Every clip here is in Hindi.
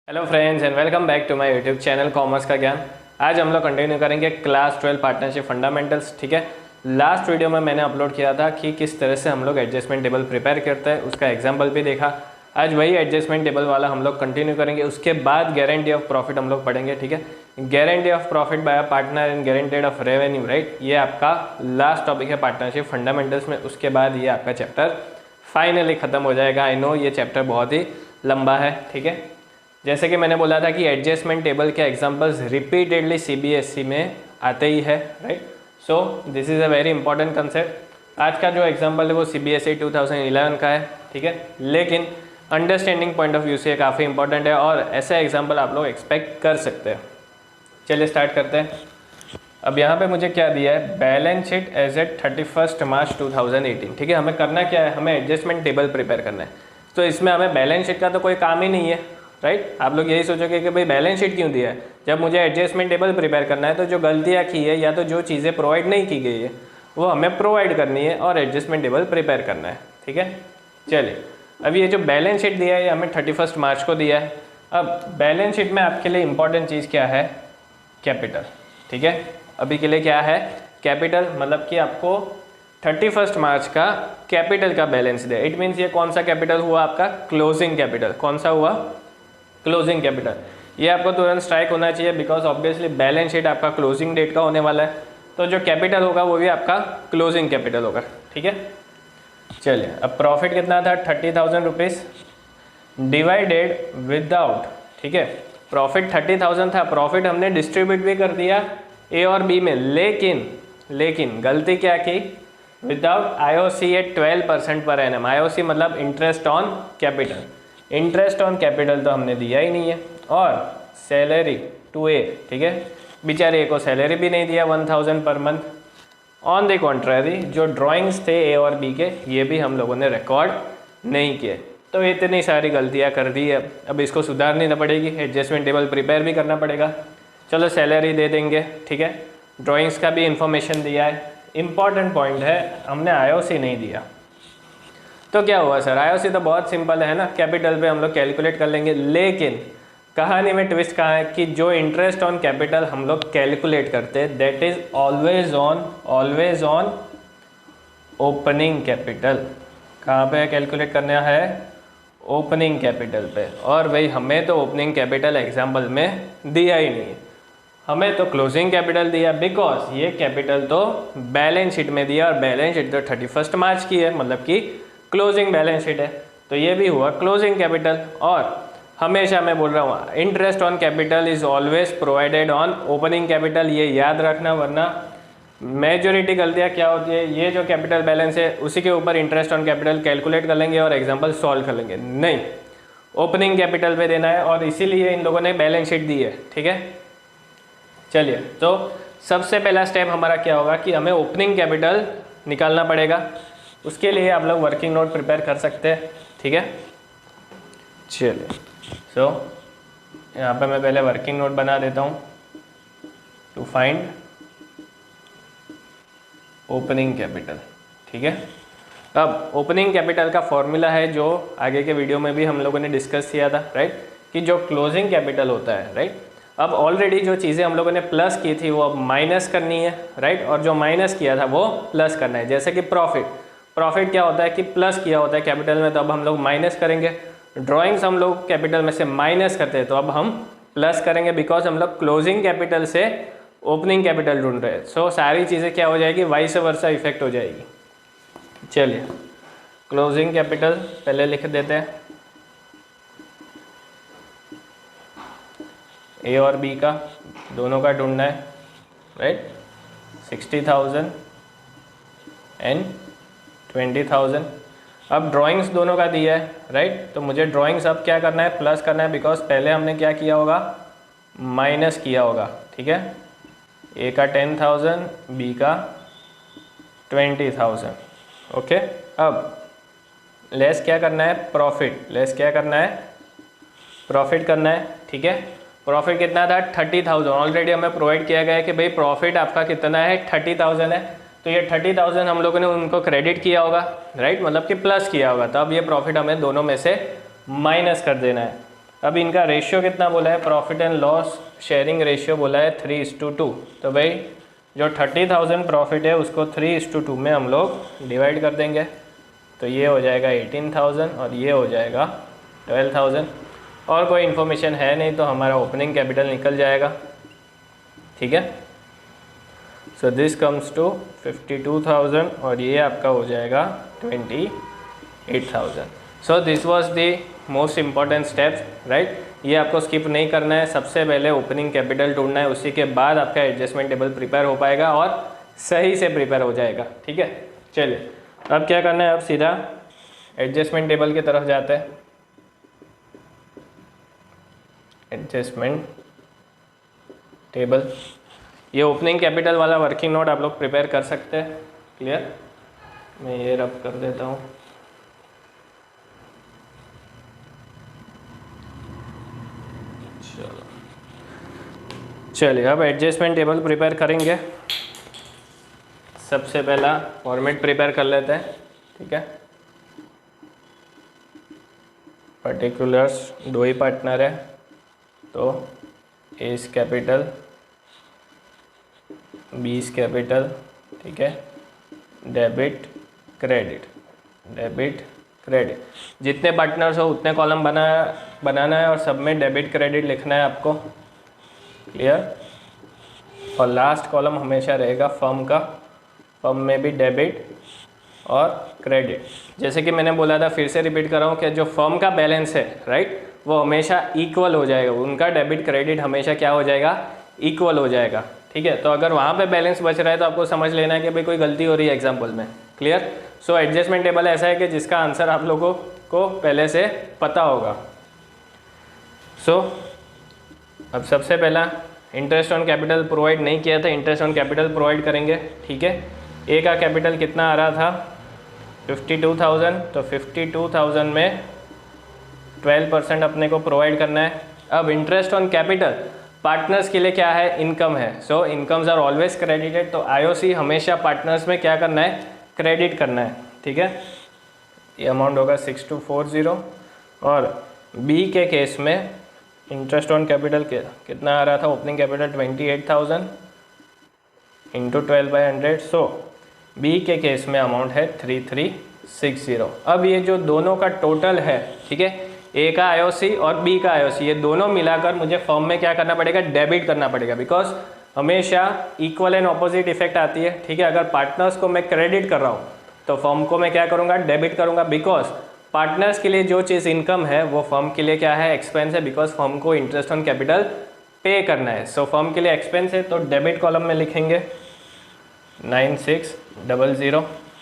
Hello friends and welcome back to my YouTube channel commerce का ज्ञान। आज हम लोग कंटिन्यू करेंगे क्लास 12 पार्टनरशिप फंडामेंटल्स। ठीक है, लास्ट वीडियो में मैंने अपलोड किया था कि किस तरह से हम लोग एडजस्टमेंट टेबल प्रिपेयर करते हैं, उसका एग्जांपल भी देखा। आज वही एडजस्टमेंट टेबल वाला हम लोग कंटिन्यू करेंगे। उसके बाद गारंटी ऑफ प्रॉफिट हम लोग पढ़ेंगे। ठीक है, guarantee of profit by partner and guaranteed of revenue, right. ये आपका लास्ट टॉपिक है पार्टनरशिप फंडामेंटल्स में। उसके बाद ये आपका चैप्टर फाइनली खत्म हो जाएगा। आई नो ये चैप्टर बहुत ही लंबा है। ठीक है, जैसे कि मैंने बोला था कि एडजस्टमेंट टेबल के एग्जांपल्स रिपीटेडली सीबीएसई में आते ही है, right. So this is a very important concept. आज का जो एग्जांपल है वो सीबीएसई 2011 का है। ठीक है, लेकिन अंडरस्टैंडिंग पॉइंट ऑफ व्यू से काफ़ी इंपॉर्टेंट है और ऐसा एग्जाम्पल आप लोग एक्सपेक्ट कर सकते हैं। चलिए स्टार्ट करते हैं। अब यहाँ पे मुझे क्या दिया है, बैलेंस शीट एज एट 31 मार्च 2018। ठीक है, हमें करना क्या है, हमें एडजस्टमेंट टेबल प्रिपेयर करना है। तो इसमें हमें बैलेंस शीट का तो कोई काम ही नहीं है, राइट। आप लोग यही सोचोगे कि भाई बैलेंस शीट क्यों दिया है, जब मुझे एडजस्टमेंट टेबल प्रिपेयर करना है। तो जो गलतियाँ की है या तो जो चीज़ें प्रोवाइड नहीं की गई है वो हमें प्रोवाइड करनी है और एडजस्टमेंट टेबल प्रिपेयर करना है। ठीक है, चलिए अब ये जो बैलेंस शीट दिया है ये हमें 31 मार्च को दिया है। अब बैलेंस शीट में आपके लिए इंपॉर्टेंट चीज़ क्या है, कैपिटल। ठीक है, अभी के लिए क्या है, कैपिटल। मतलब कि आपको 31 मार्च का कैपिटल का बैलेंस दिया। इट मीन्स ये कौन सा कैपिटल हुआ, आपका क्लोजिंग कैपिटल। कौन सा हुआ, क्लोजिंग कैपिटल। ये आपको तुरंत स्ट्राइक होना चाहिए बिकॉज ऑब्वियसली बैलेंस शीट आपका क्लोजिंग डेट का होने वाला है। तो जो कैपिटल होगा वो भी आपका क्लोजिंग कैपिटल होगा। ठीक है, चलिए अब प्रॉफिट कितना था, 30,000 रुपीज़ डिवाइडेड विदाउट। ठीक है, प्रॉफिट 30,000 था। प्रॉफिट हमने डिस्ट्रीब्यूट भी कर दिया ए और बी में, लेकिन गलती क्या की, विदाउट आईओसी एट 12% पर एनम। आईओसी मतलब interest on capital. Interest on capital तो हमने दिया ही नहीं है। और सैलरी टू ए, ठीक है, बेचारे को सैलरी भी नहीं दिया 1000 per month. On the contrary जो ड्राइंग्स थे ए और बी के ये भी हम लोगों ने रिकॉर्ड नहीं किए। तो इतनी सारी गलतियां कर दी है, अब इसको सुधारनी ना पड़ेगी, एडजस्टमेंट टेबल प्रिपेयर भी करना पड़ेगा। चलो सैलरी दे देंगे। ठीक है, ड्राइंग्स का भी इंफॉर्मेशन दिया है। इम्पॉर्टेंट पॉइंट है, हमने आईओसी नहीं दिया। तो क्या हुआ सर, आईओसी तो बहुत सिंपल है ना, कैपिटल पे हम लोग कैलकुलेट कर लेंगे। लेकिन कहानी में ट्विस्ट कहाँ है कि जो इंटरेस्ट ऑन कैपिटल हम लोग कैलकुलेट करते हैं that is always on opening capital. कहाँ पे कैलकुलेट करना है, ओपनिंग कैपिटल पे। और भाई हमें तो ओपनिंग कैपिटल एग्जाम्पल में दिया ही नहीं है, हमें तो क्लोजिंग कैपिटल दिया बिकॉज ये कैपिटल तो बैलेंस शीट में दिया और बैलेंस शीट तो 31 मार्च की है, मतलब कि क्लोजिंग बैलेंस शीट है। तो ये भी हुआ क्लोजिंग कैपिटल। और हमेशा मैं बोल रहा हूँ interest on capital is always provided on opening capital, ये याद रखना, वरना मेजोरिटी गलतियाँ क्या होती है, ये जो कैपिटल बैलेंस है उसी के ऊपर इंटरेस्ट ऑन कैपिटल कैलकुलेट कर लेंगे और एग्जाम्पल सॉल्व कर लेंगे। नहीं, ओपनिंग कैपिटल पे देना है और इसीलिए इन लोगों ने बैलेंस शीट दी है। ठीक है, चलिए तो सबसे पहला स्टेप हमारा क्या होगा कि हमें ओपनिंग कैपिटल निकालना पड़ेगा। उसके लिए आप लोग वर्किंग नोट प्रिपेयर कर सकते हैं। ठीक है, चलिए सो यहाँ पे मैं पहले वर्किंग नोट बना देता हूँ टू फाइंड ओपनिंग कैपिटल। ठीक है, अब ओपनिंग कैपिटल का फॉर्मूला है जो आगे के वीडियो में भी हम लोगों ने डिस्कस किया था, राइट, कि जो क्लोजिंग कैपिटल होता है, राइट। अब ऑलरेडी जो चीज़ें हम लोगों ने प्लस की थी वो अब माइनस करनी है, राइट, और जो माइनस किया था वो प्लस करना है। जैसे कि प्रॉफिट क्या होता है कि प्लस किया होता है कैपिटल में, तो अब हम लोग माइनस करेंगे। ड्राइंग्स हम लोग कैपिटल में से माइनस करते हैं तो अब हम प्लस करेंगे बिकॉज हम लोग क्लोजिंग कैपिटल से ओपनिंग कैपिटल ढूंढ रहे हैं। सो सारी चीज़ें क्या हो जाएगी, वाइस वर्सा इफेक्ट हो जाएगी। चलिए क्लोजिंग कैपिटल पहले लिख देते हैं, ए और बी का दोनों का ढूंढना है, राइट। 60,000 एंड 20,000। अब ड्राइंग्स दोनों का दिया है, राइट, तो मुझे ड्राइंग्स अब क्या करना है, प्लस करना है बिकॉज पहले हमने क्या किया होगा, माइनस किया होगा। ठीक है, ए का 10,000, बी का 20,000। ओके, अब लेस क्या करना है, प्रॉफिट करना है। ठीक है, प्रॉफिट कितना था, 30,000। ऑलरेडी हमें प्रोवाइड किया गया है कि भाई प्रॉफिट आपका कितना है, 30,000 है। तो ये 30,000 हम लोगों ने उनको क्रेडिट किया होगा, राइट, मतलब कि प्लस किया होगा। तो अब ये प्रॉफिट हमें दोनों में से माइनस कर देना है। अब इनका रेशियो कितना बोला है, profit and loss sharing ratio बोला है 3:2। तो भाई जो 30,000 प्रॉफिट है उसको 3:2 में हम लोग डिवाइड कर देंगे। तो ये हो जाएगा 18,000 और ये हो जाएगा 12,000। और कोई इन्फॉर्मेशन है नहीं तो हमारा ओपनिंग कैपिटल निकल जाएगा, ठीक है। सो दिस कम्स टू 52,000 और ये आपका हो जाएगा 28,000। So this was the most important steps, right. ये आपको स्किप नहीं करना है। सबसे पहले ओपनिंग कैपिटल ढूंढना है, उसी के बाद आपका एडजस्टमेंट टेबल प्रिपेयर हो पाएगा और सही से प्रिपेयर हो जाएगा, ठीक है। चलिए अब क्या करना है, अब सीधा एडजस्टमेंट टेबल की तरफ जाते हैं। एडजस्टमेंट टेबल, ये ओपनिंग कैपिटल वाला वर्किंग नोट आप लोग प्रिपेयर कर सकते हैं। क्लियर, मैं ये रब कर देता हूँ। चलिए अब एडजस्टमेंट टेबल प्रिपेयर करेंगे। सबसे पहला फॉर्मेट प्रिपेयर कर लेते हैं, ठीक है। पर्टिकुलर्स दो ही पार्टनर है तो A is capital, B is capital, ठीक है। डेबिट क्रेडिट, डेबिट क्रेडिट, जितने पार्टनर्स हो उतने कॉलम बनाना है और सब में डेबिट क्रेडिट लिखना है आपको। क्लियर। और लास्ट कॉलम हमेशा रहेगा फर्म का, फर्म में भी डेबिट और क्रेडिट। जैसे कि मैंने बोला था, फिर से रिपीट कर रहा हूँ कि जो फर्म का बैलेंस है, राइट, वो हमेशा इक्वल हो जाएगा। उनका डेबिट क्रेडिट हमेशा क्या हो जाएगा, इक्वल हो जाएगा, ठीक है। तो अगर वहाँ पे बैलेंस बच रहा है तो आपको समझ लेना है कि भाई कोई गलती हो रही है एग्जाम्पल में। क्लियर। सो एडजस्टमेंट टेबल ऐसा है कि जिसका आंसर आप लोगों को पहले से पता होगा। सो अब सबसे पहला इंटरेस्ट ऑन कैपिटल प्रोवाइड नहीं किया था, इंटरेस्ट ऑन कैपिटल प्रोवाइड करेंगे, ठीक है। ए का कैपिटल कितना आ रहा था, 52,000। तो 52,000 में 12% अपने को प्रोवाइड करना है। अब इंटरेस्ट ऑन कैपिटल पार्टनर्स के लिए क्या है, इनकम है। सो इनकम्स आर ऑलवेज क्रेडिटेड। तो आईओसी हमेशा पार्टनर्स में क्या करना है, क्रेडिट करना है, ठीक है। ये अमाउंट होगा 6240। और बी के केस में इंटरेस्ट ऑन कैपिटल कितना आ रहा था, ओपनिंग कैपिटल 28,000 इंटू 12/100। सो बी के केस में अमाउंट है 3360। अब ये जो दोनों का टोटल है, ठीक है, ए का आईओसी और बी का आईओसी, ये दोनों मिलाकर मुझे फॉर्म में क्या करना पड़ेगा, डेबिट करना पड़ेगा। बिकॉज हमेशा इक्वल एंड ऑपोजिट इफेक्ट आती है, ठीक है। अगर पार्टनर्स को मैं क्रेडिट कर रहा हूँ तो फर्म को मैं क्या करूँगा, डेबिट करूँगा। बिकॉज पार्टनर्स के लिए जो चीज़ इनकम है वो फर्म के लिए क्या है, एक्सपेंस है। बिकॉज फर्म को इंटरेस्ट ऑन कैपिटल पे करना है। सो फर्म के लिए एक्सपेंस है तो डेबिट कॉलम में लिखेंगे 9600।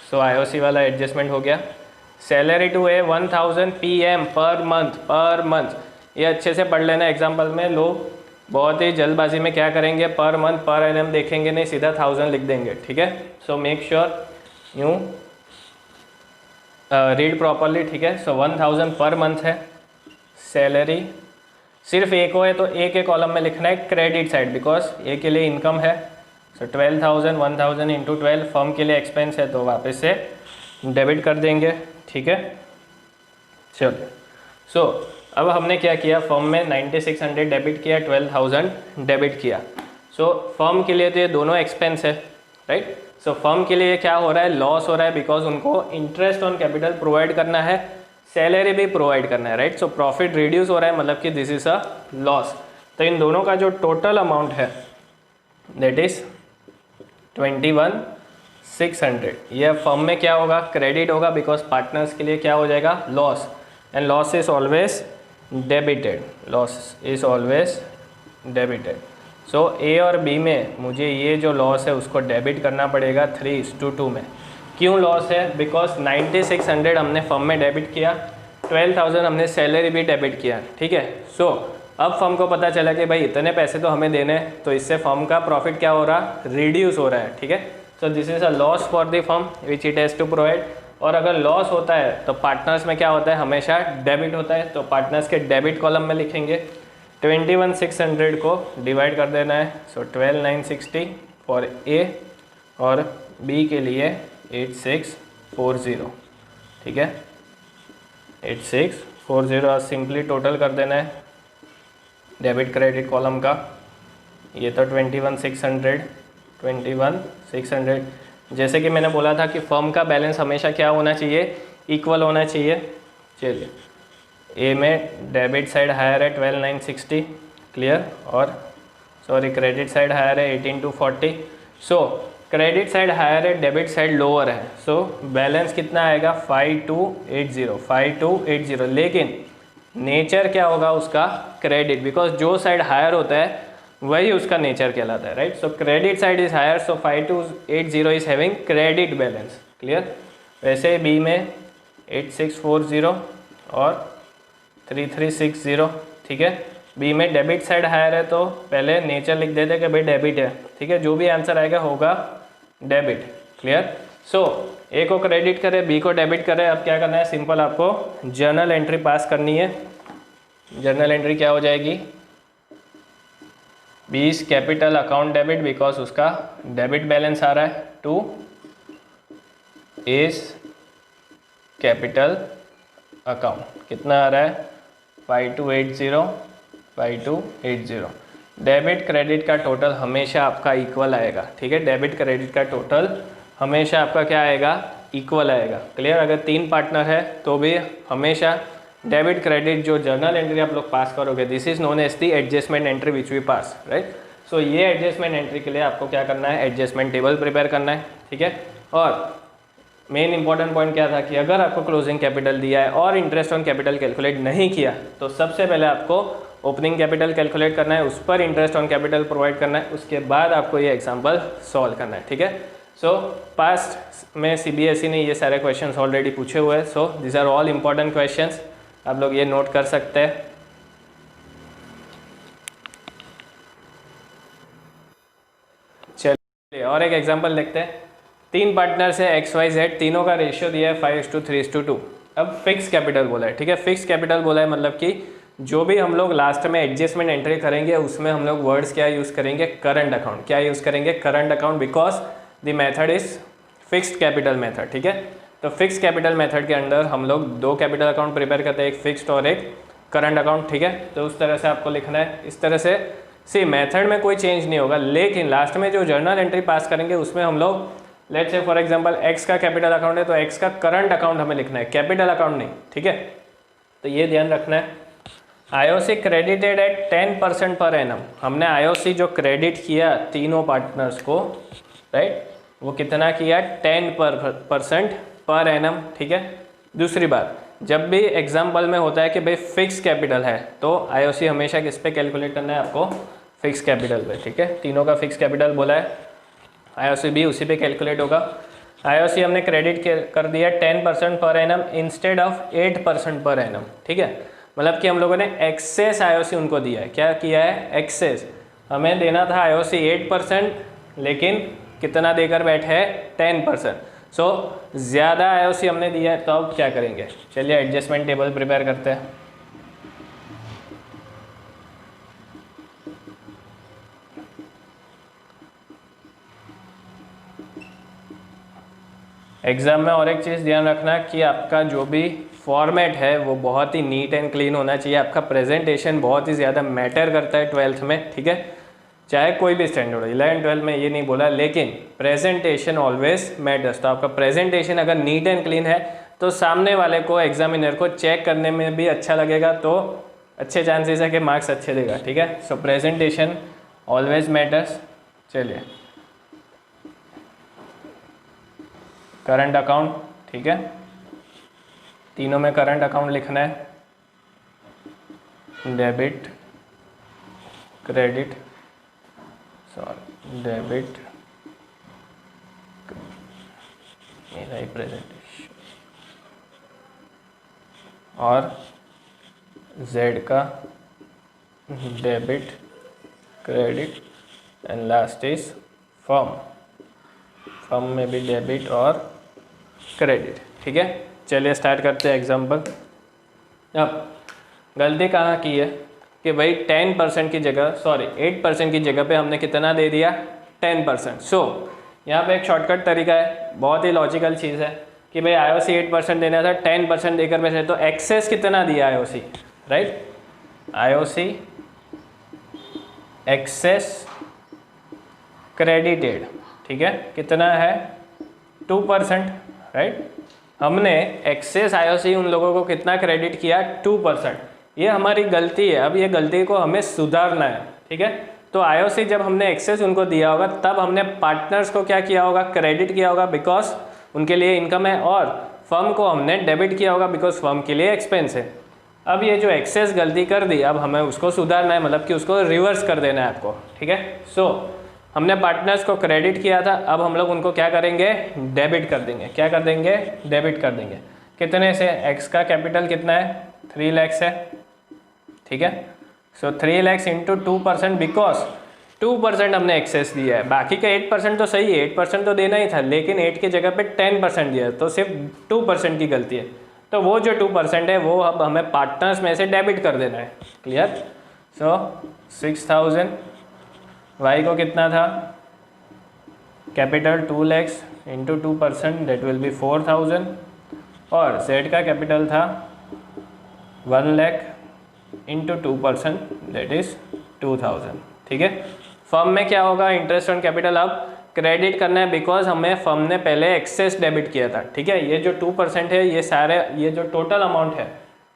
सो आईओसी वाला एडजस्टमेंट हो गया। Salary to a 1000 PM per month. ये अच्छे से पढ़ लेना। एग्जाम्पल में लोग बहुत ही जल्दबाजी में क्या करेंगे, पर मंथ पर एनम देखेंगे नहीं, सीधा 1000 लिख देंगे, ठीक है। So make sure you read properly, ठीक है। सो 1000 पर मंथ है। सैलरी सिर्फ ए को है तो ए के कॉलम में लिखना है क्रेडिट साइड, बिकॉज ए के लिए इनकम है। सो 12,000, 1000 इंटू 12 फर्म के लिए एक्सपेंस है तो वापस से डेबिट कर देंगे, ठीक है। चलो सो अब हमने क्या किया, फर्म में 9600 डेबिट किया, 12,000 डेबिट किया। सो फर्म के लिए तो ये दोनों एक्सपेंस है, राइट। सो फर्म के लिए क्या हो रहा है, लॉस हो रहा है। बिकॉज उनको इंटरेस्ट ऑन कैपिटल प्रोवाइड करना है, सैलरी भी प्रोवाइड करना है, राइट। सो प्रॉफिट रिड्यूस हो रहा है, मतलब कि दिस इज अ लॉस। तो इन दोनों का जो टोटल अमाउंट है दैट इज 21,600। यह फर्म में क्या होगा, क्रेडिट होगा। बिकॉज पार्टनर्स के लिए क्या हो जाएगा, loss. And loss is always debited, loss is always debited. So A और बी में मुझे ये जो लॉस है उसको डेबिट करना पड़ेगा 3:2 में। क्यों लॉस है, बिकॉज 9600 हमने फर्म में डेबिट किया, 12,000 हमने सैलरी भी डेबिट किया, ठीक है। सो अब फर्म को पता चला कि भाई इतने पैसे तो हमें देने हैं, तो इससे फर्म का प्रॉफिट क्या हो रहा, रिड्यूस हो रहा है, ठीक है। So this is a loss for the firm which it has to provide. और अगर लॉस होता है तो पार्टनर्स में क्या होता है, हमेशा डेबिट होता है। तो पार्टनर्स के डेबिट कॉलम में लिखेंगे 21,600 को डिवाइड कर देना है। सो 12,960 फॉर ए और बी के लिए 8640, ठीक है। 8640 सिंपली टोटल कर देना है डेबिट क्रेडिट कॉलम का, ये तो 21,600 जैसे कि मैंने बोला था कि फर्म का बैलेंस हमेशा क्या होना चाहिए, इक्वल होना चाहिए। चलिए, ए में डेबिट साइड हायर है 12,960 क्लियर, और सॉरी क्रेडिट साइड हायर है 18,240। सो क्रेडिट साइड हायर है, डेबिट साइड लोअर है, सो बैलेंस कितना आएगा 5280, लेकिन नेचर क्या होगा उसका, क्रेडिट, बिकॉज जो साइड हायर होता है वही उसका नेचर कहलाता है, right. So credit side is higher, so 5280 is having credit balance clear. वैसे बी में 8640 और 3360, ठीक है। बी में डेबिट साइड हायर है तो पहले नेचर लिख देते कि भाई डेबिट है, ठीक है, जो भी आंसर आएगा होगा डेबिट क्लियर। सो ए को क्रेडिट करे, बी को डेबिट करे। अब क्या करना है, सिंपल आपको जर्नल एंट्री पास करनी है। जर्नल एंट्री क्या हो जाएगी, B is capital account debit because उसका डेबिट बैलेंस आ रहा है, टू इज कैपिटल अकाउंट कितना आ रहा है 5280। डेबिट क्रेडिट का टोटल हमेशा आपका इक्वल आएगा, ठीक है। डेबिट क्रेडिट का टोटल हमेशा आपका क्या आएगा, इक्वल आएगा क्लियर। अगर 3 पार्टनर है तो भी हमेशा डेबिट क्रेडिट जो जर्नल एंट्री आप लोग पास करोगे, this is known as the adjustment entry which we pass, right. So ये एडजस्टमेंट एंट्री के लिए आपको क्या करना है, एडजस्टमेंट टेबल प्रिपेयर करना है, ठीक है। और मेन इंपॉर्टेंट पॉइंट क्या था कि अगर आपको क्लोजिंग कैपिटल दिया है और इंटरेस्ट ऑन कैपिटल कैलकुलेट नहीं किया तो सबसे पहले आपको ओपनिंग कैपिटल कैलकुलेट करना है, उस पर इंटरेस्ट ऑन कैपिटल प्रोवाइड करना है, उसके बाद आपको ये एग्जांपल सॉल्व करना है, ठीक है। सो पास्ट में सीबीएसई ने ये सारे क्वेश्चंस ऑलरेडी पूछे हुए हैं, so this are all important questions, आप लोग ये नोट कर सकते हैं। चलिए और एक एग्जांपल देखते हैं। 3 पार्टनर्स है XYZ, तीनों का रेशियो दिया है 5:3:2। अब फिक्स कैपिटल बोला है, ठीक है। फिक्स कैपिटल बोला है मतलब कि जो भी हम लोग लास्ट में एडजस्टमेंट एंट्री करेंगे उसमें हम लोग वर्ड्स क्या यूज़ करेंगे, करंट अकाउंट। क्या यूज़ करेंगे, current account, because the method is fixed capital method, ठीक है। तो फिक्स कैपिटल मेथड के अंदर हम लोग 2 कैपिटल अकाउंट प्रिपेयर करते हैं, एक फिक्स्ड और एक करंट अकाउंट, ठीक है। तो उस तरह से आपको लिखना है, इस तरह से। सी मेथड में कोई चेंज नहीं होगा, लेकिन लास्ट में जो जर्नल एंट्री पास करेंगे उसमें हम लोग let's say for example x का कैपिटल अकाउंट है तो एक्स का करंट अकाउंट हमें लिखना है, कैपिटल अकाउंट नहीं, ठीक है। तो ये ध्यान रखना है। IOC credited eight 10% per annum, हमने आईओसी जो क्रेडिट किया तीनों पार्टनर्स को, राइट, वो कितना किया 10% पर एनम, ठीक है। दूसरी बात, जब भी एग्जाम्पल में होता है कि भाई फिक्स कैपिटल है तो आईओसी हमेशा किस पे कैलकुलेट करना है आपको, फिक्स कैपिटल पे, ठीक है। तीनों का फिक्स कैपिटल बोला है, आईओसी भी उसी पे कैलकुलेट होगा। आईओसी हमने क्रेडिट कर दिया 10% per annum instead of 8% per annum, ठीक है। मतलब कि हम लोगों ने एक्सेस आईओसी उनको दिया है, क्या किया है, एक्सेस। हमें देना था आईओसी 8%, लेकिन कितना देकर बैठे हैं 10%। सो ज़्यादा आईओसी हमने दिया है, तो अब क्या करेंगे, चलिए एडजस्टमेंट टेबल प्रिपेयर करते हैं। एग्ज़ाम में और एक चीज़ ध्यान रखना कि आपका जो भी फॉर्मेट है वो बहुत ही नीट एंड क्लीन होना चाहिए। आपका प्रेजेंटेशन बहुत ही ज़्यादा मैटर करता है 12th में, ठीक है, चाहे कोई भी स्टैंडर्ड हो। 11 12 में ये नहीं बोला, लेकिन प्रेजेंटेशन ऑलवेज मैटर्स। तो आपका प्रेजेंटेशन अगर नीट एंड क्लीन है तो सामने वाले को, एग्जामिनर को चेक करने में भी अच्छा लगेगा, तो अच्छे चांसेस है कि मार्क्स अच्छे देगा, ठीक है। सो प्रेजेंटेशन ऑलवेज मैटर्स। चलिए करंट अकाउंट, ठीक है, तीनों में करंट अकाउंट लिखना है, डेबिट क्रेडिट, सॉरी डेबिट, मेरा ही प्रेजेंटेशन, और जेड का debit credit, and last is firm, firm में भी डेबिट और क्रेडिट, ठीक है। चलिए स्टार्ट करते हैं एग्जाम्पल। अब गलती कहाँ की है कि भाई 10% की जगह, सॉरी 8% की जगह पे हमने कितना दे दिया 10%। सो यहाँ पे एक शॉर्टकट तरीका है, बहुत ही लॉजिकल चीज़ है कि भाई आईओसी 8% देना था, 10% देकर बैठे, तो एक्सेस कितना दिया IOC, right, IOC excess credited, ठीक है, कितना है 2%, राइट। हमने एक्सेस आईओसी उन लोगों को कितना क्रेडिट किया 2%। ये हमारी गलती है, अब ये गलती को हमें सुधारना है, ठीक है। तो आईओसी जब हमने एक्सेस उनको दिया होगा तब हमने पार्टनर्स को क्या किया होगा, क्रेडिट किया होगा, बिकॉज उनके लिए इनकम है, और फर्म को हमने डेबिट किया होगा बिकॉज फर्म के लिए एक्सपेंस है। अब ये जो एक्सेस गलती कर दी, अब हमें उसको सुधारना है, मतलब कि उसको रिवर्स कर देना है आपको, ठीक है। सो हमने पार्टनर्स को क्रेडिट किया था, अब हम लोग उनको क्या करेंगे, डेबिट कर देंगे। क्या कर देंगे, डेबिट कर देंगे। कितने से, एक्स का कैपिटल कितना है 3 लाख है, ठीक है। सो 3 लाख इंटू 2%, बिकॉज 2% हमने एक्सेस दिया है, बाकी का 8% तो सही है, 8% तो देना ही था, लेकिन 8 की जगह पे 10% दिया है, तो सिर्फ 2% की गलती है। तो वो जो 2% है वो अब हमें पार्टनर्स में से डेबिट कर देना है, क्लियर। सो 6000, वाई को कितना था, capital 2 lakh into 2%, that will be 4000, और जेड का कैपिटल था 1 लाख इंटू 2%, दैट इज़ 2000, ठीक है। फर्म में क्या होगा, इंटरेस्ट ऑन कैपिटल अब क्रेडिट करना है, बिकॉज हमें फर्म ने पहले एक्सेस डेबिट किया था, ठीक है। ये जो 2% है, ये सारे, ये जो टोटल अमाउंट है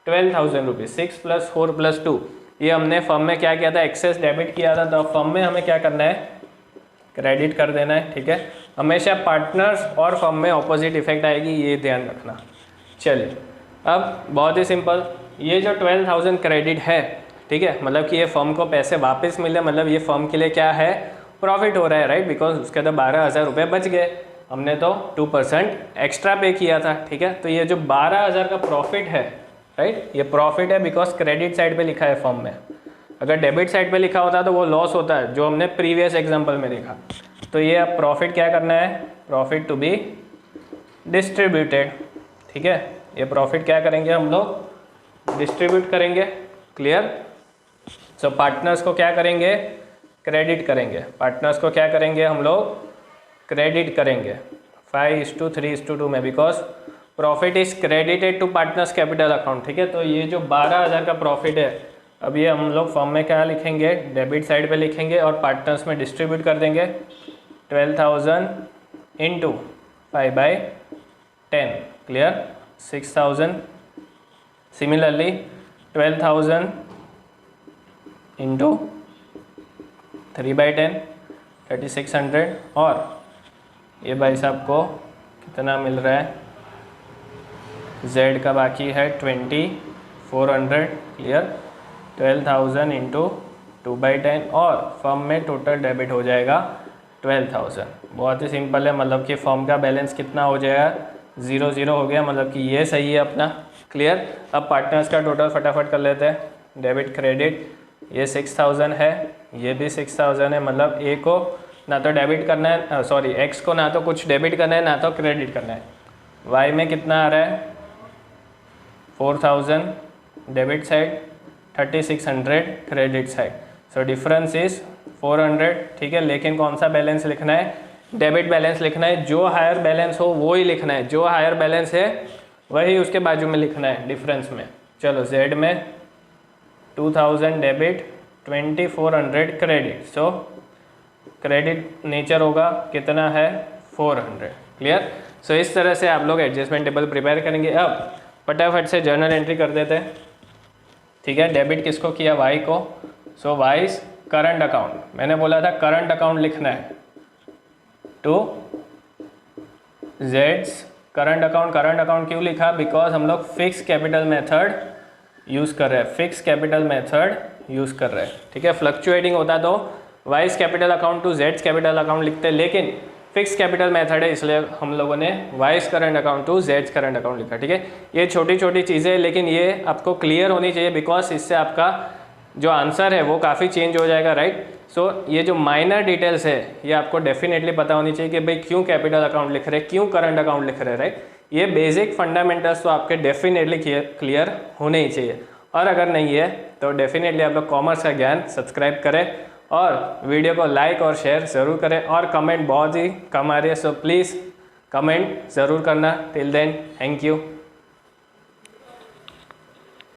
12,000 रुपीज़, 6 + 4 + 2, ये हमने फर्म में क्या किया था, एक्सेस डेबिट किया था। तो फर्म में हमें क्या करना है, क्रेडिट कर देना है, ठीक है। हमेशा पार्टनर्स और फर्म में ऑपोजिट इफेक्ट आएगी, ये ध्यान रखना। चलिए, अब बहुत ही सिंपल, ये जो 12,000 क्रेडिट है, ठीक है, मतलब कि ये फर्म को पैसे वापस मिले, मतलब ये फर्म के लिए क्या है, प्रॉफिट हो रहा है, राइट, बिकॉज उसके तो 12,000 रुपये बच गए, हमने तो 2% एक्स्ट्रा पे किया था, ठीक है। तो ये जो 12,000 का प्रॉफिट है, राइट, ये प्रॉफिट है बिकॉज क्रेडिट साइड पे लिखा है फर्म में। अगर डेबिट साइड पे लिखा होता तो वो लॉस होता है, जो हमने प्रीवियस एग्जांपल में देखा। तो ये अब प्रॉफिट क्या करना है, प्रॉफिट टू बी डिस्ट्रीब्यूटेड, ठीक है। ये प्रॉफिट क्या करेंगे हम लोग, डिस्ट्रीब्यूट करेंगे, क्लियर। सो पार्टनर्स को क्या करेंगे, क्रेडिट करेंगे। पार्टनर्स को क्या करेंगे हम लोग, क्रेडिट करेंगे 5:3:2 में, because profit is credited to partners capital account, ठीक है। तो ये जो 12,000 का प्रॉफिट है, अब ये हम लोग फॉर्म में क्या लिखेंगे, डेबिट साइड पे लिखेंगे और पार्टनर्स में डिस्ट्रीब्यूट कर देंगे। 12,000 इंटू 5/10, क्लियर, 6,000। सिमिलरली 12,000 इंटू 3/10, 3600, और ये भाई साहब को कितना मिल रहा है, Z का बाकी है 2400, क्लियर। 12,000 इंटू 2/10, और फर्म में टोटल डेबिट हो जाएगा 12,000। बहुत ही सिंपल है, मतलब कि फर्म का बैलेंस कितना हो जाएगा, 0 हो गया, मतलब कि ये सही है अपना, क्लियर। अब पार्टनर्स का टोटल फटाफट कर लेते हैं, डेबिट क्रेडिट, ये 6,000 है, ये भी 6,000 है, मतलब ए को ना तो डेबिट करना है, सॉरी एक्स को ना तो कुछ डेबिट करना है ना तो क्रेडिट करना है। वाई में कितना आ रहा है, 4,000 debit side, 3600 credit side. So difference is 400, ठीक है। लेकिन कौन सा बैलेंस लिखना है, डेबिट बैलेंस लिखना है, जो हायर बैलेंस हो वो ही लिखना है, जो हायर बैलेंस है वही उसके बाजू में लिखना है डिफरेंस में। चलो, जेड में 2000 डेबिट, 2400 क्रेडिट, सो क्रेडिट नेचर होगा कितना है, 400, क्लियर। सो इस तरह से आप लोग एडजस्टमेंट टेबल प्रिपेयर करेंगे। अब फटाफट से जर्नल एंट्री कर देते हैं, ठीक है। डेबिट किसको किया, वाई को, सो वाइज करंट अकाउंट, मैंने बोला था करंट अकाउंट लिखना है, टू जेड्स करंट अकाउंट। करंट अकाउंट क्यों लिखा, बिकॉज हम लोग फिक्स कैपिटल मेथड यूज़ कर रहे हैं, फिक्स कैपिटल मेथड यूज़ कर रहे हैं, ठीक है। फ्लक्चुएटिंग होता तो वाइज कैपिटल अकाउंट टू जेड्स कैपिटल अकाउंट लिखते, लेकिन फिक्स कैपिटल मेथड है, इसलिए हम लोगों ने वाइज करंट अकाउंट टू जेड्स करंट अकाउंट लिखा, ठीक है। ये छोटी छोटी चीज़ें, लेकिन ये आपको क्लियर होनी चाहिए, बिकॉज इससे आपका जो आंसर है वो काफ़ी चेंज हो जाएगा, राइट। सो ये जो माइनर डिटेल्स है ये आपको डेफिनेटली पता होनी चाहिए कि भाई क्यों कैपिटल अकाउंट लिख रहे हैं, क्यों करंट अकाउंट लिख रहे हैं, राइट। ये बेसिक फंडामेंटल्स तो आपके डेफिनेटली क्लियर होने ही चाहिए, और अगर नहीं है तो डेफिनेटली आप लोग कॉमर्स का ज्ञान सब्सक्राइब करें और वीडियो को लाइक और शेयर ज़रूर करें, और कमेंट बहुत ही कम आ रही है, सो प्लीज़ कमेंट ज़रूर करना। Till then, thank you.